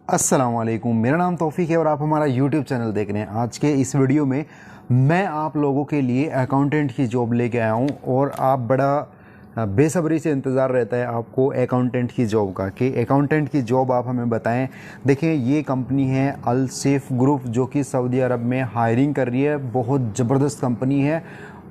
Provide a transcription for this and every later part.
अस्सलामुअलैकुम, मेरा नाम तौफीक है और आप हमारा यूट्यूब चैनल देख रहे हैं। आज के इस वीडियो में मैं आप लोगों के लिए अकाउंटेंट की जॉब लेके आया हूं और आप बड़ा बेसब्री से इंतज़ार रहता है आपको अकाउंटेंट की जॉब का कि अकाउंटेंट की जॉब आप हमें बताएं। देखिए, ये कंपनी है अल सेफ ग्रुप जो कि सऊदी अरब में हायरिंग कर रही है। बहुत ज़बरदस्त कंपनी है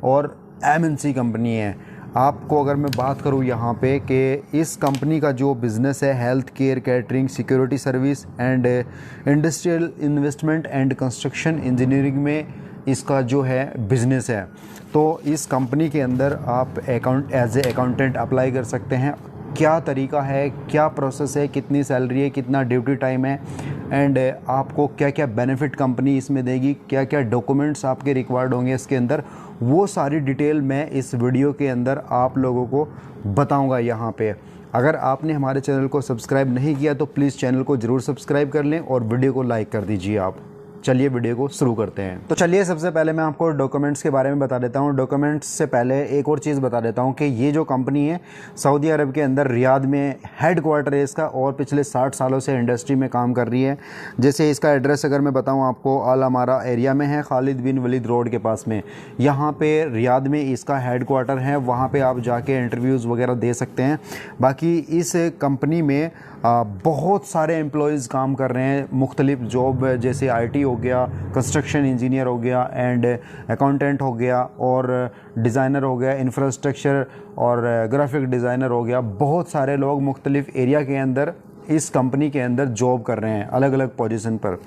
और एमएनसी कंपनी है। आपको अगर मैं बात करूं यहाँ पे कि इस कंपनी का जो बिज़नेस है health care, catering, security service and industrial investment and construction engineering में इसका जो है बिज़नेस है। तो इस कंपनी के अंदर आप एज ए अकाउंटेंट अप्लाई कर सकते हैं। क्या तरीका है, क्या प्रोसेस है, कितनी सैलरी है, कितना ड्यूटी टाइम है एंड आपको क्या क्या बेनिफिट कंपनी इसमें देगी, क्या क्या डॉक्यूमेंट्स आपके रिक्वायर्ड होंगे इसके अंदर, वो सारी डिटेल मैं इस वीडियो के अंदर आप लोगों को बताऊंगा यहाँ पे। अगर आपने हमारे चैनल को सब्सक्राइब नहीं किया तो प्लीज़ चैनल को ज़रूर सब्सक्राइब कर लें और वीडियो को लाइक कर दीजिए आप। चलिए वीडियो को शुरू करते हैं। तो चलिए सबसे पहले मैं आपको डॉक्यूमेंट्स के बारे में बता देता हूँ। डॉक्यूमेंट्स से पहले एक और चीज़ बता देता हूँ कि ये जो कंपनी है सऊदी अरब के अंदर रियाद में हेड क्वार्टर है इसका और पिछले 60 सालों से इंडस्ट्री में काम कर रही है। जैसे इसका एड्रेस अगर मैं बताऊँ आपको, अल अमारा एरिया में है, खालिद बिन वलीद रोड के पास में। यहाँ पे रियाद में इसका हेड क्वार्टर है, वहाँ पर आप जाके इंटरव्यूज़ वगैरह दे सकते हैं। बाकी इस कंपनी में बहुत सारे एम्प्लॉयज़ काम कर रहे हैं मुख्तलिफ जॉब, जैसे IT हो गया, कंस्ट्रक्शन इंजीनियर हो गया एंड अकाउंटेंट हो गया और डिज़ाइनर हो गया, इंफ्रास्ट्रक्चर और ग्राफिक डिज़ाइनर हो गया। बहुत सारे लोग मुख्तलिफ एरिया के अंदर इस कंपनी के अंदर जॉब कर रहे हैं अलग अलग पोजीशन पर।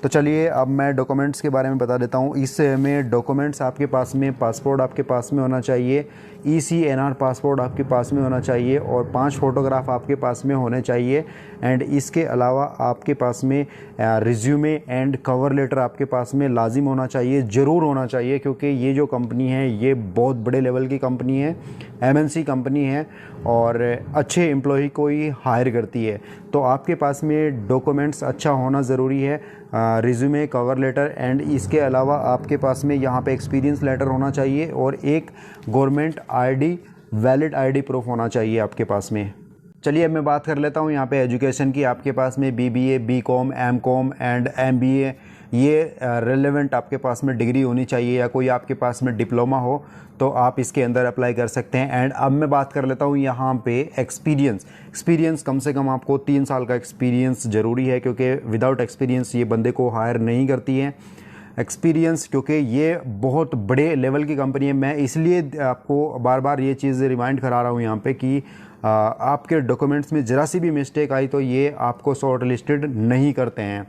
तो चलिए अब मैं डॉक्यूमेंट्स के बारे में बता देता हूँ। इसमें डॉक्यूमेंट्स आपके पास में, पासपोर्ट आपके पास में होना चाहिए, ECNR पासपोर्ट आपके पास में होना चाहिए और 5 फ़ोटोग्राफ आपके पास में होने चाहिए। एंड इसके अलावा आपके पास में रिज्यूमे एंड कवर लेटर आपके पास में लाजिम होना चाहिए, ज़रूर होना चाहिए, क्योंकि ये जो कंपनी है ये बहुत बड़े लेवल की कंपनी है, MNC कंपनी है और अच्छे एम्प्लॉय को ही हायर करती है। तो आपके पास में डॉक्यूमेंट्स अच्छा होना ज़रूरी है, रिज्यूमे, कवर लेटर एंड इसके अलावा आपके पास में यहाँ पे एक्सपीरियंस लेटर होना चाहिए और एक government ID, valid ID proof होना चाहिए आपके पास में। चलिए अब मैं बात कर लेता हूँ यहाँ पे एजुकेशन की। आपके पास में BBA, BCom, MCom and MBA ये रेलेवेंट आपके पास में डिग्री होनी चाहिए या कोई आपके पास में डिप्लोमा हो तो आप इसके अंदर अप्लाई कर सकते हैं। एंड अब मैं बात कर लेता हूँ यहाँ पे एक्सपीरियंस कम से कम आपको 3 साल का एक्सपीरियंस ज़रूरी है, क्योंकि विदाउट एक्सपीरियंस ये बंदे को हायर नहीं करती है। एक्सपीरियंस, क्योंकि ये बहुत बड़े लेवल की कंपनी है। मैं इसलिए आपको बार बार ये चीज़ रिमाइंड करा रहा हूँ यहाँ पे कि आपके डॉक्यूमेंट्स में ज़रा सी भी मिस्टेक आई तो ये आपको शॉर्ट लिस्टेड नहीं करते हैं।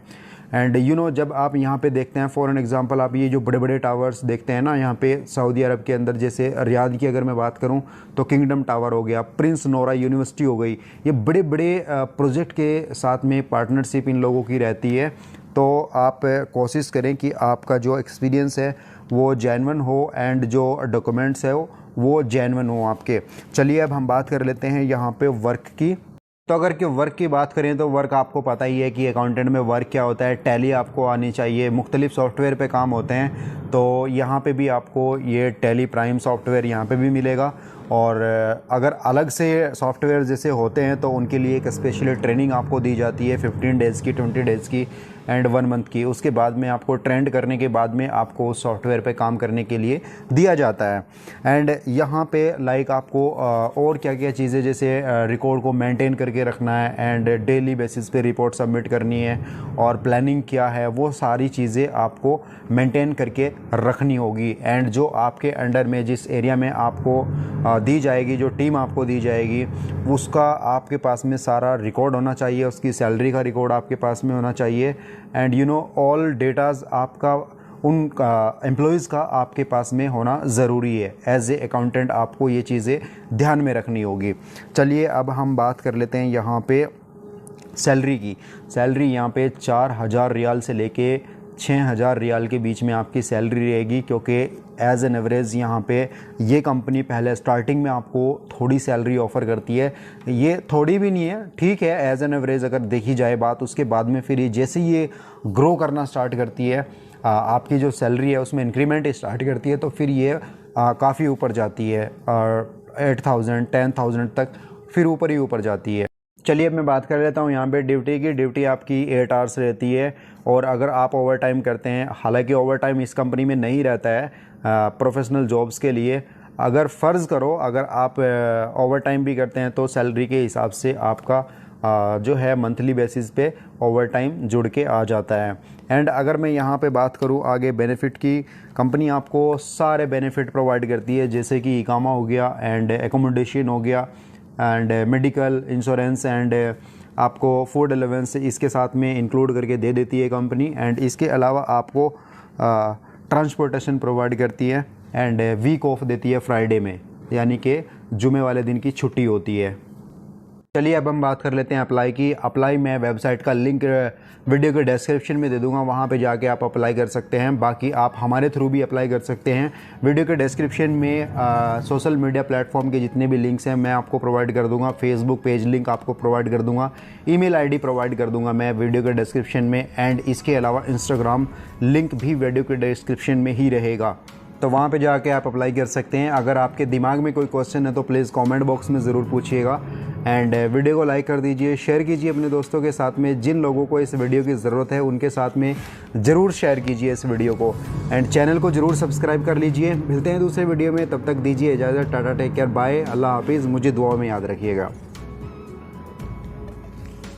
एंड जब आप यहाँ पे देखते हैं, फॉर एन एग्जांपल, आप ये जो बड़े बड़े टावर्स देखते हैं ना यहाँ पे सऊदी अरब के अंदर, जैसे रियाद की अगर मैं बात करूँ तो किंगडम टावर हो गया, प्रिंस नोरा यूनिवर्सिटी हो गई, ये बड़े बड़े प्रोजेक्ट के साथ में पार्टनरशिप इन लोगों की रहती है। तो आप कोशिश करें कि आपका जो एक्सपीरियंस है वो जेन्युइन हो एंड जो डॉक्यूमेंट्स है वो जेन्युइन हो आपके। चलिए अब हम बात कर लेते हैं यहाँ पे वर्क की। तो अगर कि वर्क की बात करें तो वर्क आपको पता ही है कि अकाउंटेंट में वर्क क्या होता है। टैली आपको आनी चाहिए, मुख्तलिफ सॉफ्टवेयर पे काम होते हैं, तो यहाँ पे भी आपको ये टैली प्राइम सॉफ्टवेयर यहाँ पे भी मिलेगा। और अगर अलग से सॉफ्टवेयर जैसे होते हैं तो उनके लिए एक स्पेशल ट्रेनिंग आपको दी जाती है 15 डेज़ की, 20 डेज़ की एंड 1 मंथ की। उसके बाद में आपको ट्रेंड करने के बाद में आपको उस सॉफ्टवेयर पे काम करने के लिए दिया जाता है। एंड यहाँ पे लाइक आपको और क्या क्या चीज़ें, जैसे रिकॉर्ड को मेंटेन करके रखना है एंड डेली बेसिस पे रिपोर्ट सबमिट करनी है और प्लानिंग क्या है, वो सारी चीज़ें आपको मेंटेन करके रखनी होगी। एंड जो आपके अंडर में जिस एरिया में आपको दी जाएगी, जो टीम आपको दी जाएगी, उसका आपके पास में सारा रिकॉर्ड होना चाहिए, उसकी सैलरी का रिकॉर्ड आपके पास में होना चाहिए एंड ऑल डेटाज आपका उन एम्प्लॉयज़ का आपके पास में होना ज़रूरी है। एज ए अकाउंटेंट आपको ये चीज़ें ध्यान में रखनी होगी। चलिए अब हम बात कर लेते हैं यहाँ पे सैलरी की। सैलरी यहाँ पे 4000 रियाल से लेके 6000 रियाल के बीच में आपकी सैलरी रहेगी, क्योंकि एज एन एवरेज यहाँ पे ये कंपनी पहले स्टार्टिंग में आपको थोड़ी सैलरी ऑफ़र करती है। ये थोड़ी भी नहीं है, ठीक है, एज एन एवरेज अगर देखी जाए बात। उसके बाद में फिर ये जैसे ये ग्रो करना स्टार्ट करती है, आपकी जो सैलरी है उसमें इंक्रीमेंट स्टार्ट करती है, तो फिर ये काफ़ी ऊपर जाती है, 8000 10,000 तक फिर ऊपर ही ऊपर जाती है। चलिए अब मैं बात कर लेता हूँ यहाँ पे ड्यूटी की। ड्यूटी आपकी 8 आवर्स रहती है और अगर आप ओवर टाइम करते हैं, हालांकि ओवर टाइम इस कंपनी में नहीं रहता है प्रोफेशनल जॉब्स के लिए। अगर फ़र्ज़ करो अगर आप ओवर टाइम भी करते हैं तो सैलरी के हिसाब से आपका जो है मंथली बेसिस पे ओवर टाइम जुड़ के आ जाता है। एंड अगर मैं यहाँ पे बात करूँ आगे बेनिफिट की, कंपनी आपको सारे बेनिफिट प्रोवाइड करती है, जैसे कि इकामा हो गया एंड एकोमोडेशन हो गया एंड मेडिकल इंश्योरेंस एंड आपको फूड अलाउंस इसके साथ में इंक्लूड करके दे देती है कंपनी। एंड इसके अलावा आपको ट्रांसपोर्टेशन प्रोवाइड करती है एंड वीक ऑफ देती है फ्राइडे में, यानी कि जुमे वाले दिन की छुट्टी होती है। चलिए अब हम बात कर लेते हैं अप्लाई की। अप्लाई मैं वेबसाइट का लिंक वीडियो के डिस्क्रिप्शन में दे दूंगा, वहां पे जाके आप अप्लाई कर सकते हैं। बाकी आप हमारे थ्रू भी अप्लाई कर सकते हैं। वीडियो के डिस्क्रिप्शन में सोशल मीडिया प्लेटफॉर्म के जितने भी लिंक्स हैं मैं आपको प्रोवाइड कर दूंगा। फेसबुक पेज लिंक आपको प्रोवाइड कर दूंगा, ईमेल आईडी प्रोवाइड कर दूंगा मैं वीडियो के डिस्क्रिप्शन में। एंड इसके अलावा इंस्टाग्राम लिंक भी वीडियो के डिस्क्रिप्शन में ही रहेगा, तो वहाँ पे जाके आप अप्लाई कर सकते हैं। अगर आपके दिमाग में कोई क्वेश्चन है तो प्लीज़ कमेंट बॉक्स में ज़रूर पूछिएगा। एंड वीडियो को लाइक कर दीजिए, शेयर कीजिए अपने दोस्तों के साथ में। जिन लोगों को इस वीडियो की ज़रूरत है उनके साथ में ज़रूर शेयर कीजिए इस वीडियो को। एंड चैनल को ज़रूर सब्सक्राइब कर लीजिए। मिलते हैं दूसरे वीडियो में, तब तक दीजिए इजाज़त। टाटा, टेक केयर, बाय, अल्लाह हाफिज़। मुझे दुआ में याद रखिएगा।